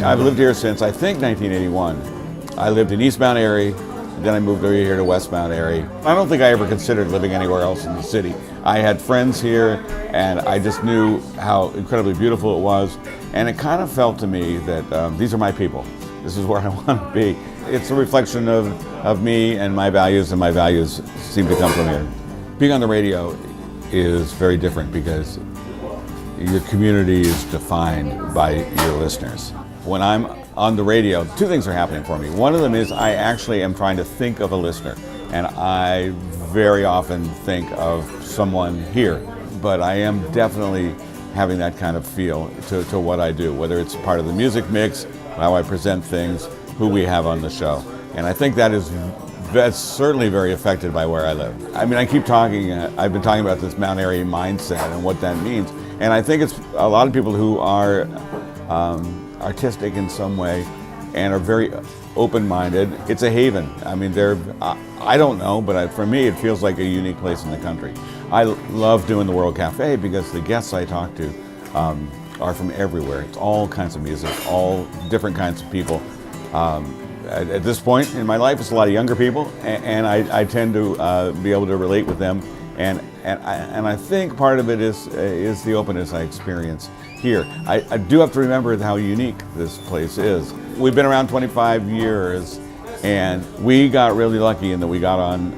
I've lived here since, I think, 1981. I lived in eastbound Airy, and then I moved over here to westbound Airy. I don't think I ever considered living anywhere else in the city. I had friends here, and I just knew how incredibly beautiful it was, and it kind of felt to me that these are my people. This is where I want to be. It's a reflection of me and my values seem to come from here. Being on the radio is very different because your community is defined by your listeners. When I'm on the radio, two things are happening for me. One of them is I actually am trying to think of a listener, and I very often think of someone here, but I am definitely having that kind of feel to what I do, whether it's part of the music mix, how I present things, who we have on the show. And I think that's certainly very affected by where I live. I mean, I've been talking about this Mount Airy mindset and what that means. And I think it's a lot of people who are artistic in some way and are very open-minded. It's a haven. I mean, I don't know, but for me, it feels like a unique place in the country. I love doing the World Cafe because the guests I talk to are from everywhere. It's all kinds of music, all different kinds of people. At this point in my life, it's a lot of younger people, and I tend to be able to relate with them. And I think part of it is the openness I experience here. I do have to remember how unique this place is. We've been around 25 years, and we got really lucky in that we got on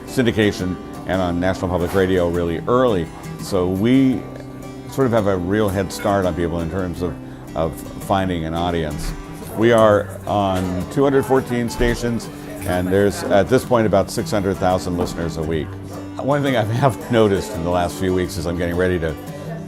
syndication and on National Public Radio really early. So we sort of have a real head start on people in terms of finding an audience. We are on 214 stations, and there's, at this point, about 600,000 listeners a week. One thing I have noticed in the last few weeks as I'm getting ready to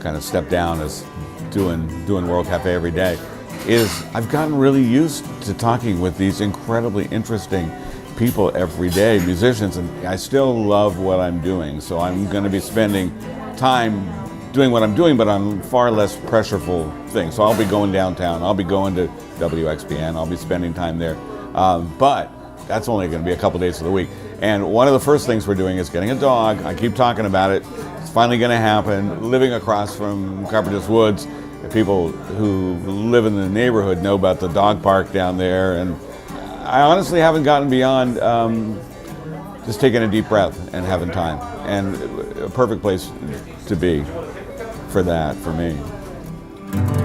kind of step down as doing World Cafe every day is I've gotten really used to talking with these incredibly interesting people every day, musicians, and I still love what I'm doing. So I'm going to be spending time doing what I'm doing, but on far less pressureful things. So I'll be going downtown, I'll be going to WXPN, I'll be spending time there. But that's only going to be a couple days of the week. And one of the first things we're doing is getting a dog. I keep talking about it. It's finally going to happen. Living across from Carpenter's Woods, the people who live in the neighborhood know about the dog park down there. And I honestly haven't gotten beyond just taking a deep breath and having time. And a perfect place to be for that, for me.